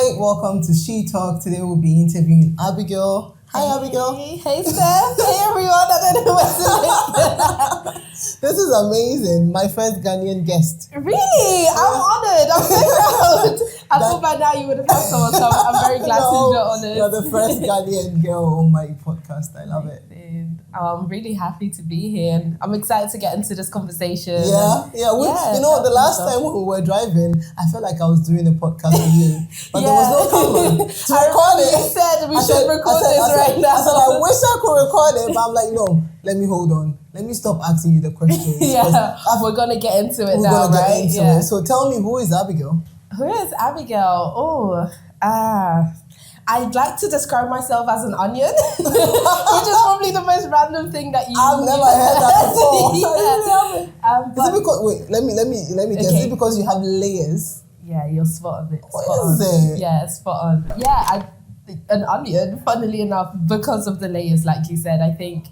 Hi, welcome to She Talk. Today we'll be interviewing Abigail. Hi, Abigail. Hey, Steph. Hey, everyone. I don't know what to say. This is amazing. My first Ghanaian guest. Really? I'm honored. I'm so proud. I thought by now you would have had someone, so I'm very glad to be honored. You're the first Ghanaian girl on my podcast. I love it. I'm really happy to be here, and I'm excited to get into this conversation. Yeah. You know, the last time when we were driving, I felt like I was doing a podcast with you, but there was no camera to record it. You said we should record this right now. I said I wish I could record it, but I'm like, no, let me hold on. Let me stop asking you the questions. We're gonna get into it now, right? So tell me, who is Abigail? Who is Abigail? I'd like to describe myself as an onion, which is probably the most random thing that I've never heard that before. Is it because let me guess. Is it because you have layers? Yeah, you're spot on. What is it? Yeah, spot on. Yeah, an onion. Funnily enough, because of the layers, like you said, I think.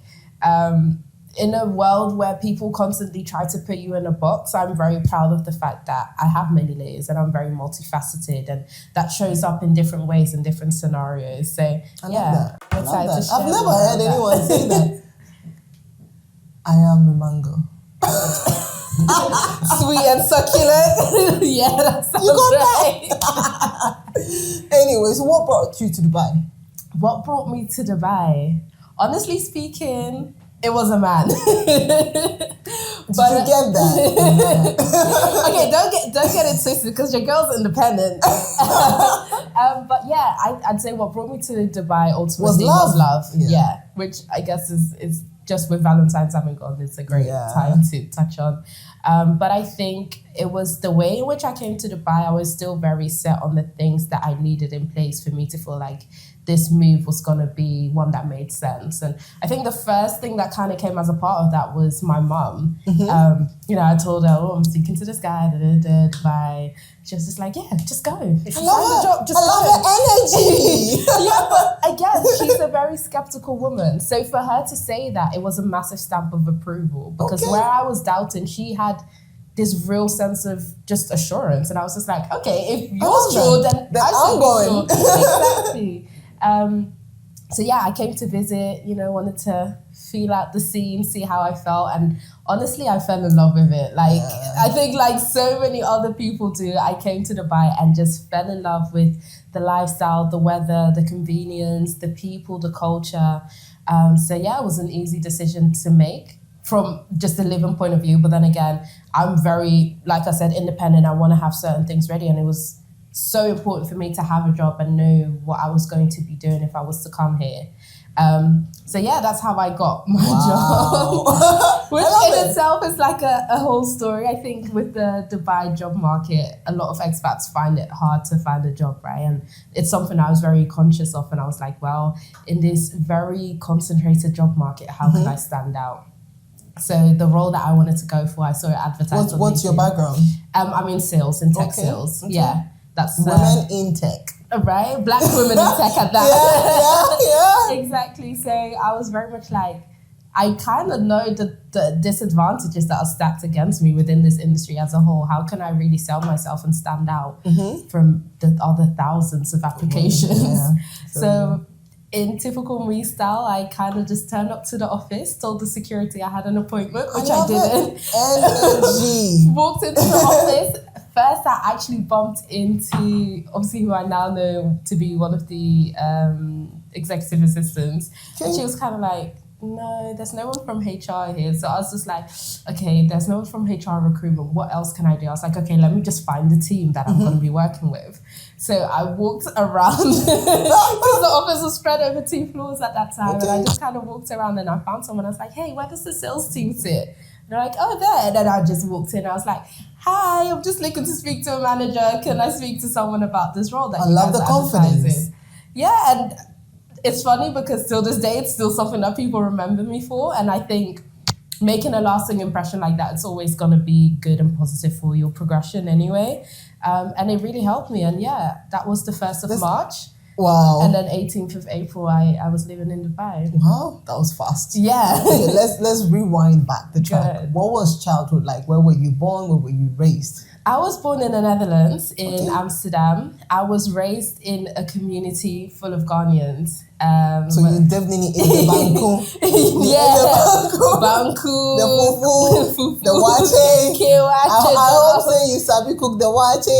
In a world where people constantly try to put you in a box, I'm very proud of the fact that I have many layers and I'm very multifaceted, and that shows up in different ways in different scenarios. So I love that. I've never heard anyone say that. I am a mango. Sweet and succulent. Yeah, that sounds right. Anyway, so what brought you to Dubai? What brought me to Dubai? Honestly speaking, it was a man. Did you get that? Okay, don't get it twisted because your girl's independent. But yeah, I'd say what brought me to Dubai ultimately was love. Yeah, which I guess is just with Valentine's having gone, it's a great time to touch on. But I think it was the way in which I came to Dubai. I was still very set on the things that I needed in place for me to feel like this move was going to be one that made sense. And I think the first thing that kind of came as a part of that was my mum. Mm-hmm. I told her, I'm speaking to this guy, Dubai. She was just like, yeah, just go. If you find a job, just go. I love her energy. Yeah, but again, she's a very skeptical woman. So for her to say that, it was a massive stamp of approval. Because where I was doubting, she had this real sense of just assurance. And I was just like, okay, if you're sure, then I'm going. Exactly. So yeah, I came to visit, wanted to feel out the scene, see how I felt. And honestly, I fell in love with it. I think like so many other people do, I came to Dubai and just fell in love with the lifestyle, the weather, the convenience, the people, the culture. So yeah, it was an easy decision to make from just a living point of view. But then again, I'm very, like I said, independent. I want to have certain things ready. And it was so important for me to have a job and know what I was going to be doing if I was to come here. So yeah, that's how I got my job. Which in itself is like a whole story. I think with the Dubai job market, a lot of expats find it hard to find a job, right? And it's something I was very conscious of. And I was like, well, in this very concentrated job market, how can I stand out? So the role that I wanted to go for, I saw it advertised on What's LinkedIn. Your background? I'm in sales, in tech sales. Okay. Yeah. That's women in tech. Right? Black women in tech at that. Yeah. Exactly. So I was very much like, I kind of know the disadvantages that are stacked against me within this industry as a whole. How can I really sell myself and stand out from the other thousands of applications? Yeah. So in typical me style, I kind of just turned up to the office, told the security I had an appointment, which I didn't. Energy. Walked into the office. First, I actually bumped into, obviously, who I now know to be one of the executive assistants. Okay. And she was kind of like, no, there's no one from HR here. So I was just like, okay, there's no one from HR recruitment. What else can I do? I was like, okay, let me just find the team that I'm going to be working with. So I walked around because the office was spread over 2 floors at that time. Okay. And I just kind of walked around and I found someone. I was like, hey, where does the sales team sit? And they're like, oh, there. And then I just walked in. I was like, hi, I'm just looking to speak to a manager. Can I speak to someone about this role that I love the confidence. Yeah, and it's funny because till this day, it's still something that people remember me for. And I think making a lasting impression like that, it's always going to be good and positive for your progression anyway. And it really helped me. And yeah, that was the 1st of March. Wow. And then 18th of April, I was living in Dubai. Wow, that was fast. Yeah. Okay, let's rewind back the track. Good. What was childhood like? Where were you born? Where were you raised? I was born in the Netherlands, in Amsterdam. I was raised in a community full of Ghanaians. So you definitely ate the banku. The banku, the fufu, the wache. I hope say you sabi cook the wache.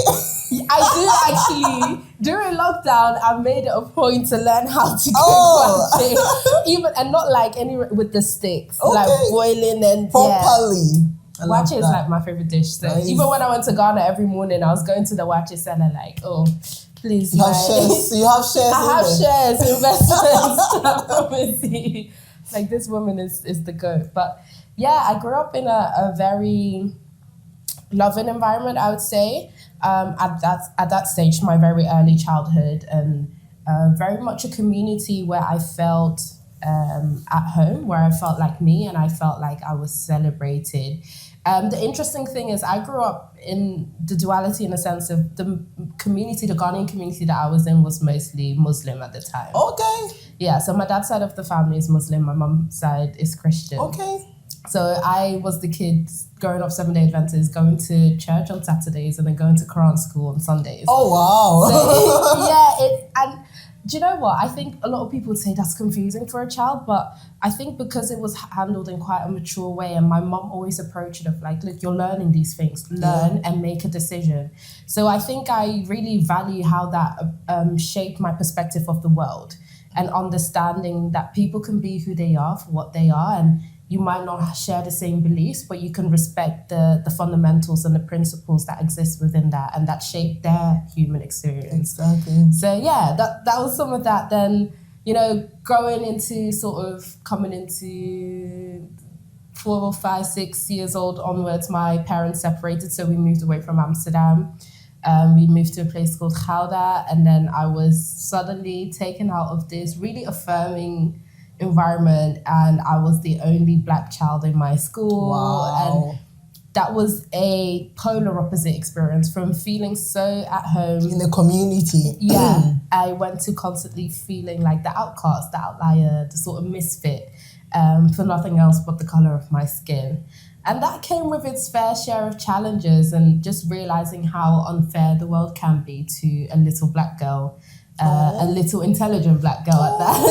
I do actually. During lockdown, I made it a point to learn how to cook wache, and not like any with the sticks, like boiling and properly. Wache is like my favorite dish. So even when I went to Ghana every morning, I was going to the wache seller like, oh, please. You have shares. I have shares, investments. I promise you. Like, this woman is the GOAT. But yeah, I grew up in a very loving environment, I would say. At that stage, my very early childhood, and very much a community where I felt at home, where I felt like me and I felt like I was celebrated. The interesting thing is I grew up in the duality in the sense of the community, the Ghanaian community that I was in was mostly Muslim at the time. Okay. Yeah, so my dad's side of the family is Muslim, my mum's side is Christian. Okay. So I was the kid growing up 7-day Adventist, going to church on Saturdays and then going to Quran school on Sundays. Oh, wow. So and do you know what? I think a lot of people would say that's confusing for a child, but I think because it was handled in quite a mature way, and my mum always approached it of like, look, you're learning these things, learn and make a decision. So I think I really value how that shaped my perspective of the world, and understanding that people can be who they are for what they are, and you might not share the same beliefs, but you can respect the fundamentals and the principles that exist within that and that shape their human experience. Exactly. So yeah, that was some of that. Then, growing into coming into 4, 5, 6 years old onwards, my parents separated, so we moved away from Amsterdam. We moved to a place called Gouda, and then I was suddenly taken out of this really affirming environment, and I was the only Black child in my school. Wow. And that was a polar opposite experience, from feeling so at home in the community. Yeah. I went to constantly feeling like the outcast, the outlier, the sort of misfit, for nothing else but the color of my skin. And that came with its fair share of challenges, and just realizing how unfair the world can be to a little Black girl. A little intelligent Black girl at that.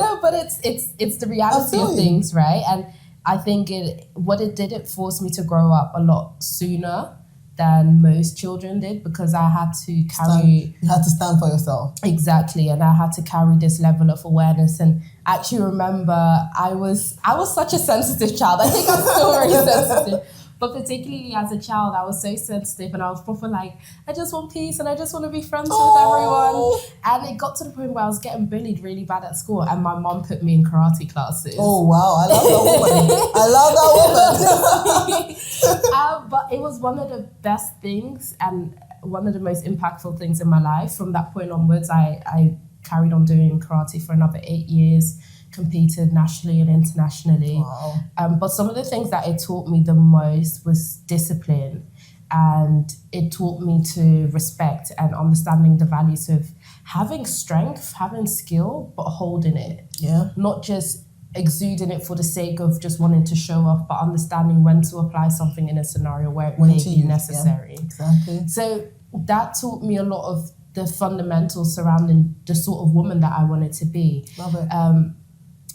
No, but it's the reality of things, right? And I think it forced me to grow up a lot sooner than most children did, because I had to carry... You had to stand for yourself. Exactly, and I had to carry this level of awareness. And I actually remember I was such a sensitive child. I think I'm still very sensitive. But particularly as a child, I was so sensitive, and I was proper like, I just want peace and I just want to be friends with everyone. And it got to the point where I was getting bullied really bad at school, and my mom put me in karate classes. Oh, wow. I love that woman. But it was one of the best things and one of the most impactful things in my life. From that point onwards, I carried on doing karate for another 8 years. Competed nationally and internationally. Wow. But some of the things that it taught me the most was discipline, and it taught me to respect and understanding the values of having strength, having skill, but holding it. Yeah. Not just exuding it for the sake of just wanting to show off, but understanding when to apply something in a scenario where it may be necessary. Yeah, exactly. So that taught me a lot of the fundamentals surrounding the sort of woman that I wanted to be. Love it.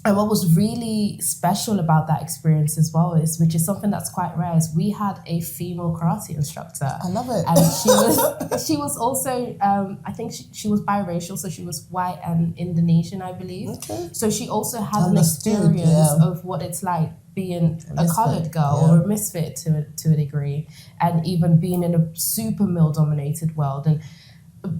And what was really special about that experience as well which is something that's quite rare, is we had a female karate instructor. I love it. And she was also, I think she was biracial, so she was white and Indonesian, I believe. Okay. So she also had an experience of what it's like being a coloured girl or a misfit to a degree, and even being in a super male-dominated world. And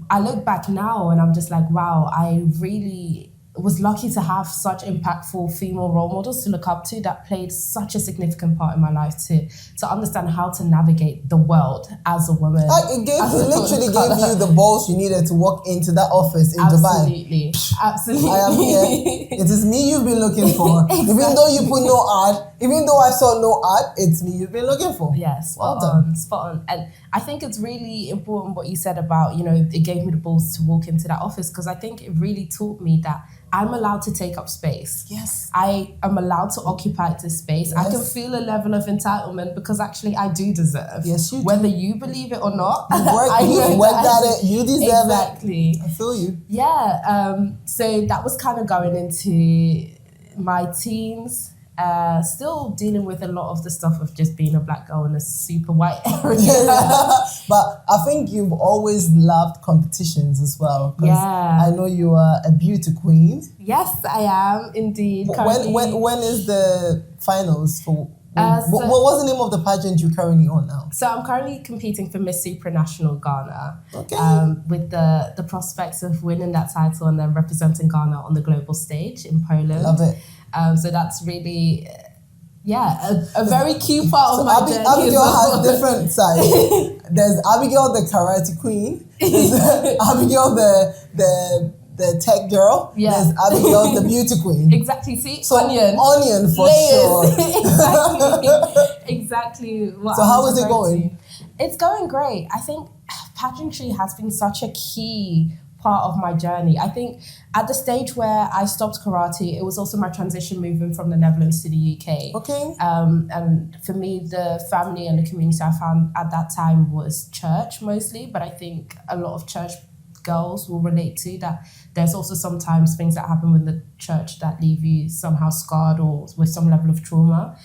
I look back now and I'm just like, wow, I really was lucky to have such impactful female role models to look up to that played such a significant part in my life to understand how to navigate the world as a woman. It literally gave you the balls you needed to walk into that office in Dubai. Absolutely. I am here. It is me you've been looking for. Exactly. Even though you put no ad, even though I saw no art, it's me you've been looking for. Yeah, spot on. And I think it's really important what you said about, it gave me the balls to walk into that office, because I think it really taught me that I'm allowed to take up space. Yes. I am allowed to occupy this space. Yes. I can feel a level of entitlement because actually I do deserve. Yes, you do. Whether you believe it or not. You've worked at it. You deserve exactly. it. I feel you. Yeah. So that was kind of going into my teens. Still dealing with a lot of the stuff of just being a black girl in a super white area. But I think you've always loved competitions as well. Yeah. I know you are a beauty queen. Yes, I am indeed. When is the finals for? What was the name of the pageant you're currently on now? So I'm currently competing for Miss Supranational Ghana. Okay. With the prospects of winning that title and then representing Ghana on the global stage in Poland. Love it. So that's really, a very cute part of my journey. Abigail has different sides. There's Abigail the karate queen. There's Abigail the tech girl. Yeah. There's Abigail the beauty queen. Exactly. See, so onion for layers. sure. Exactly. So how is it going? It's going great. I think pageantry has been such a key part of my journey. I think at the stage where I stopped karate, it was also my transition moving from the Netherlands to the UK. Okay. And for me, the family and the community I found at that time was church mostly, but I think a lot of church girls will relate to that. There's also sometimes things that happen with the church that leave you somehow scarred or with some level of trauma.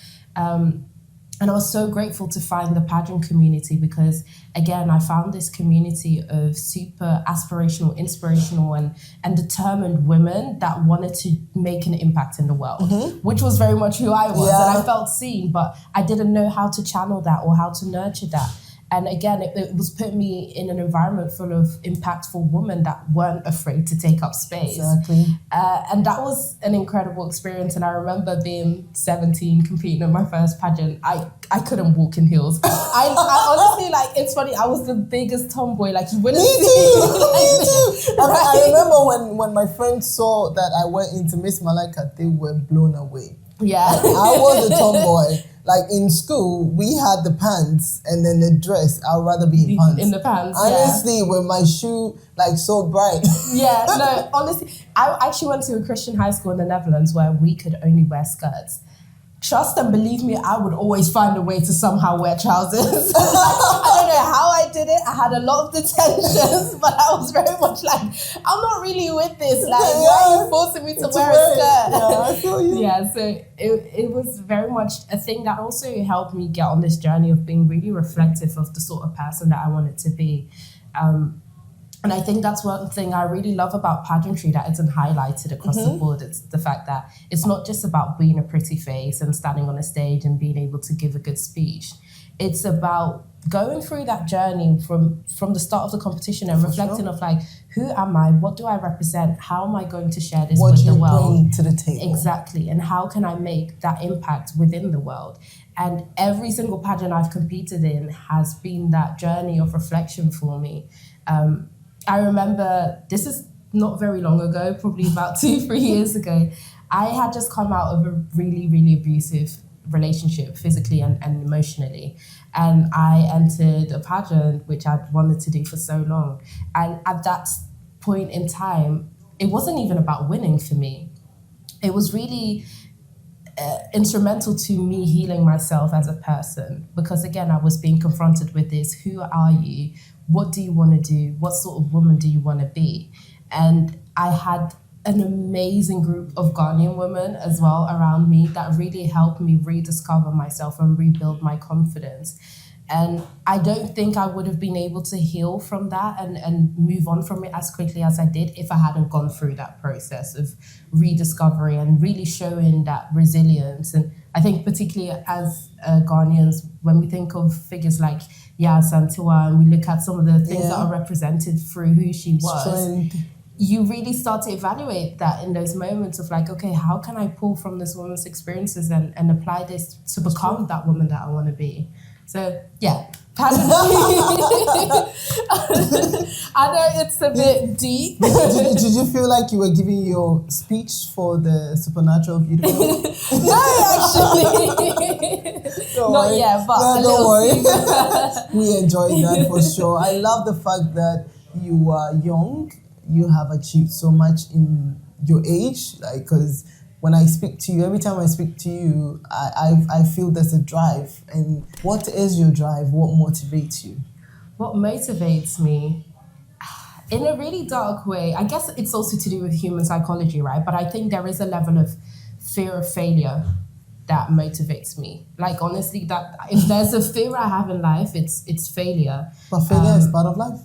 And I was so grateful to find the pageant community because, again, I found this community of super aspirational, inspirational, and determined women that wanted to make an impact in the world, which was very much who I was. Yeah. And I felt seen, but I didn't know how to channel that or how to nurture that. And again, it was putting me in an environment full of impactful women that weren't afraid to take up space. Exactly. And that was an incredible experience. And I remember being 17, competing in my first pageant. I couldn't walk in heels. I honestly, it's funny, I was the biggest tomboy. You wouldn't see me too. Right? I remember when my friends saw that I went into Miss Malika, they were blown away. Yeah. I was a tomboy. In school, we had the pants and then the dress. I'd rather be in pants. In the pants, honestly, with my shoe so bright. Yeah, no, honestly, I actually went to a Christian high school in the Netherlands where we could only wear skirts. Trust and believe me, I would always find a way to somehow wear trousers. I don't know how I did it. I had a lot of detentions, but I was very much I'm not really with this. Why are you forcing me to wear a skirt? Yeah, I feel you. Yeah, so it was very much a thing that also helped me get on this journey of being really reflective of the sort of person that I wanted to be. And I think that's one thing I really love about pageantry that isn't highlighted across the board. It's the fact that it's not just about being a pretty face and standing on a stage and being able to give a good speech. It's about going through that journey from the start of the competition and reflecting of who am I? What do I represent? How am I going to share this with the world? What do you bring to the table? Exactly. And how can I make that impact within the world? And every single pageant I've competed in has been that journey of reflection for me. I remember, this is not very long ago, probably about 2-3 years ago, I had just come out of a really, really abusive relationship, physically and emotionally. And I entered a pageant, which I'd wanted to do for so long. And at that point in time, it wasn't even about winning for me. It was really instrumental to me healing myself as a person. Because again, I was being confronted with this, who are you? What do you want to do? What sort of woman do you want to be? And I had an amazing group of Ghanaian women as well around me that really helped me rediscover myself and rebuild my confidence. And I don't think I would have been able to heal from that and move on from it as quickly as I did if I hadn't gone through that process of rediscovery and really showing that resilience. And I think particularly as Ghanaians, when we think of figures like Santiwa and we look at some of the things that are represented through who she was, strength. You really start to evaluate that in those moments of okay, how can I pull from this woman's experiences and apply this to become that woman that I want to be? So Pardon me. I know it's a bit deep. Did you feel like you were giving your speech for the supernatural beautiful? No, actually. Not yet, but no, a don't little worry. We enjoyed that for sure. I love the fact that you are young. You have achieved so much in your age, like, because when I speak to you, every time I speak to you, I feel there's a drive. And what is your drive? What motivates you? What motivates me? In a really dark way, I guess it's also to do with human psychology, right? But I think there is a level of fear of failure that motivates me. Like, honestly, that if there's a fear I have in life, it's failure. But failure is part of life.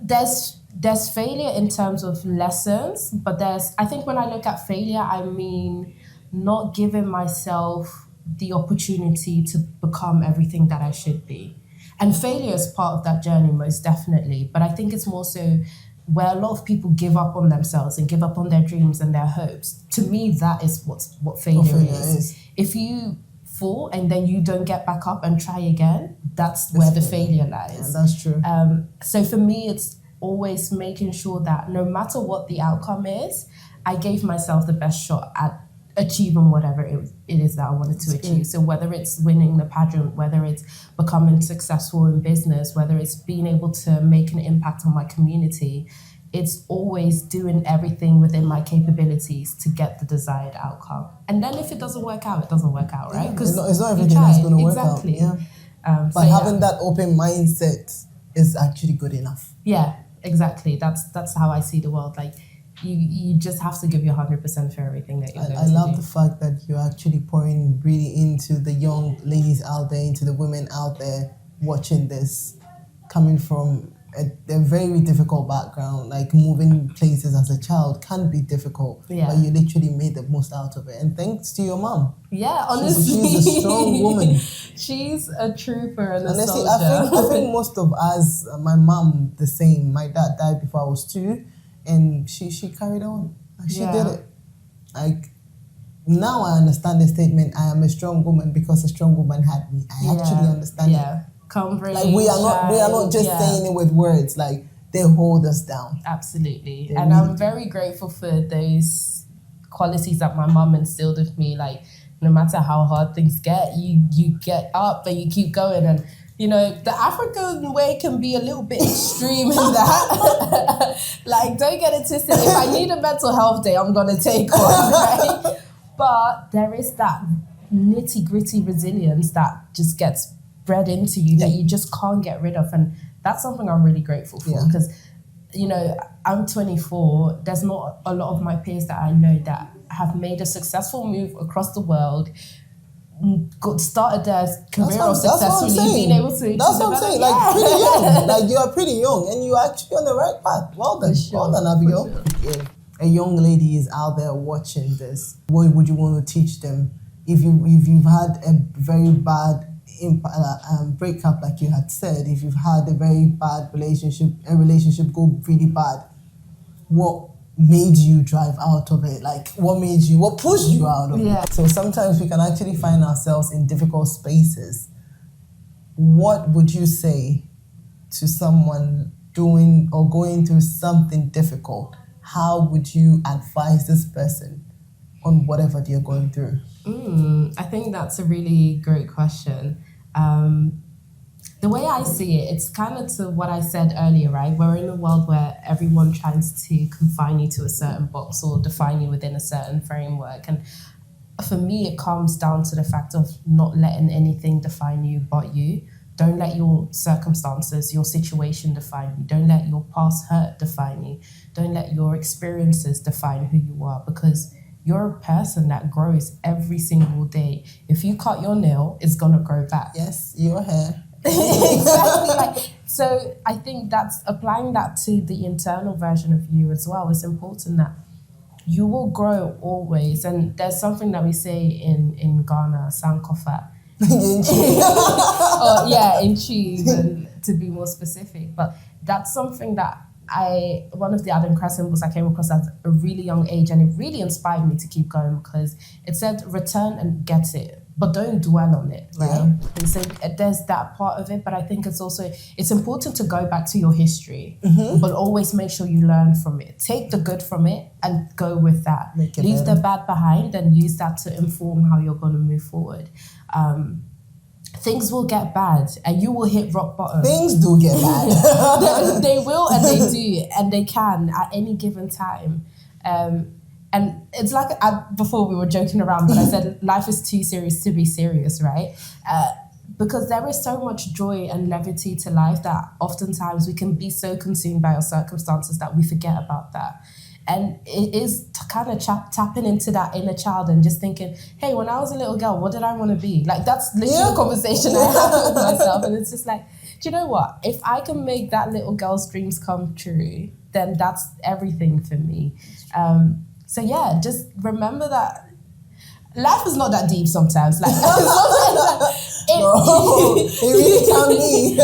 There's failure in terms of lessons, but I think when I look at failure, I mean not giving myself the opportunity to become everything that I should be. And failure is part of that journey, most definitely. But I think it's more so where a lot of people give up on themselves and give up on their dreams and their hopes. To me, that is what failure is. If you fall and then you don't get back up and try again, that's where the failure lies. Yeah, that's true. So for me, it's always making sure that no matter what the outcome is, I gave myself the best shot at achieving whatever it is that I wanted to achieve. So whether it's winning the pageant, whether it's becoming successful in business, whether it's being able to make an impact on my community, it's always doing everything within my capabilities to get the desired outcome. And then if it doesn't work out, it doesn't work out, right? Because it's not everything that's going to work out. Exactly. Yeah. But having that open mindset is actually good enough. Yeah, exactly. That's how I see the world. Like, you just have to give your 100% for everything that you're going to do. I love the fact that you're actually pouring really into the young ladies out there, into the women out there watching this, coming from a very difficult background. Like, moving places as a child can be difficult, but you literally made the most out of it. And thanks to your mom. Yeah, honestly. She's a strong woman. She's a trooper and honestly, a soldier. I think most of us, my mom the same. My dad died before I was 2. And she carried on. She did it. Like, now I understand the statement, I am a strong woman because a strong woman had me. I actually understand it. Come rain, like, we are not just saying it with words. Like, they hold us down. Absolutely. And I'm very grateful for those qualities that my mom instilled with me. Like, no matter how hard things get, you get up and you keep going. And you know, the African way can be a little bit extreme in that. Like, don't get it twisted. If I need a mental health day, I'm going to take one, right? But there is that nitty-gritty resilience that just gets bred into you that you just can't get rid of. And that's something I'm really grateful for because, you know, I'm 24. There's not a lot of my peers that I know that have made a successful move across the world, started their career successfully, being able to. That's what I'm saying. Like, pretty young. Like, you are pretty young, and you're actually on the right path. Well done, well done, Abigail. Sure. A young lady is out there watching this. What would you want to teach them if you've had a very bad breakup, like you had said? If you've had a very bad relationship go really bad, what made you drive out of it? Like, what pushed you out of it? So sometimes we can actually find ourselves in difficult spaces. What would you say to someone doing or going through something difficult? How would you advise this person on whatever they're going through? I think that's a really great question. The way I see it, it's kind of to what I said earlier, right? We're in a world where everyone tries to confine you to a certain box or define you within a certain framework. And for me, it comes down to the fact of not letting anything define you but you. Don't let your circumstances, your situation define you. Don't let your past hurt define you. Don't let your experiences define who you are, because you're a person that grows every single day. If you cut your nail, it's going to grow back. Yes, your hair. Exactly. So I think that's applying that to the internal version of you as well. It's important that you will grow always. And there's something that we say in Ghana, Sankofa. In Chi, to be more specific. But that's something that one of the Adam Crest symbols I came across at a really young age, and it really inspired me to keep going because it said, return and get it. but don't dwell on it, right? Yeah. And so there's that part of it, but I think it's important to go back to your history, but always make sure you learn from it. Take the good from it and go with that. Leave the bad behind and use that to inform how you're going to move forward. Things will get bad and you will hit rock bottom. Things do get bad. They will, and they do, and they can at any given time. And it's like, before we were joking around, but I said life is too serious to be serious, right? Because there is so much joy and levity to life that oftentimes we can be so consumed by our circumstances that we forget about that. And it is kind of tapping into that inner child and just thinking, hey, when I was a little girl, what did I want to be? Like, that's literally the conversation I have with myself. And it's just like, do you know what? If I can make that little girl's dreams come true, then that's everything for me. So yeah, just remember that life is not that deep sometimes. Like, it really can be.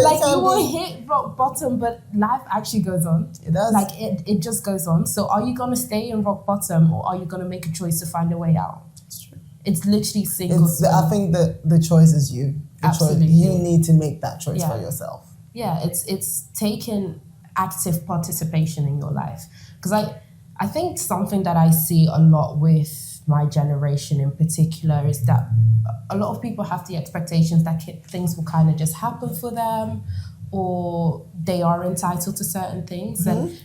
Like, you will hit rock bottom, but life actually goes on. It does. Like, it just goes on. So are you going to stay in rock bottom, or are you going to make a choice to find a way out? It's true. It's literally single. I think the choice is you. Absolutely. You need to make that choice for yourself. Yeah, it's taking active participation in your life. Because I think something that I see a lot with my generation in particular is that a lot of people have the expectations that things will kind of just happen for them, or they are entitled to certain things. And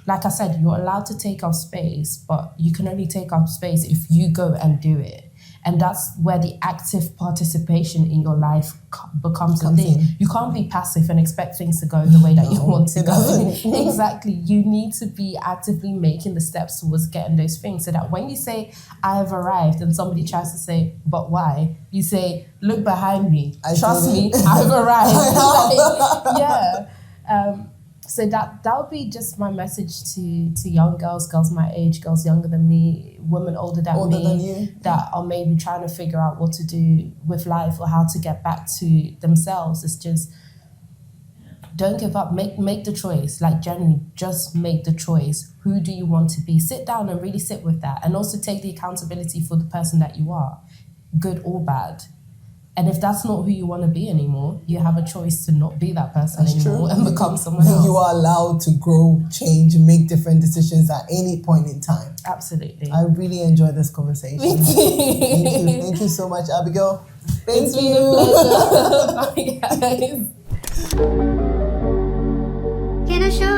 like I said, you're allowed to take up space, but you can only take up space if you go and do it. And that's where the active participation in your life becomes a thing. You can't be passive and expect things to go the way that you want to go. Exactly. You need to be actively making the steps towards getting those things, so that when you say, I have arrived, and somebody tries to say, but why? You say, look behind me. Trust me, I've arrived. So that would be just my message to young girls my age, girls younger than me, women older than me, that are maybe trying to figure out what to do with life or how to get back to themselves. It's just, don't give up. Make the choice. Like, genuinely, just make the choice. Who do you want to be? Sit down and really sit with that, and also take the accountability for the person that you are, good or bad. And if that's not who you want to be anymore, you have a choice to not be that person anymore and become someone else. You are allowed to grow, change, and make different decisions at any point in time. Absolutely. I really enjoyed this conversation. Me too. Thank you so much, Abigail. Thank It's you. been a pleasure. Bye, guys. Can I show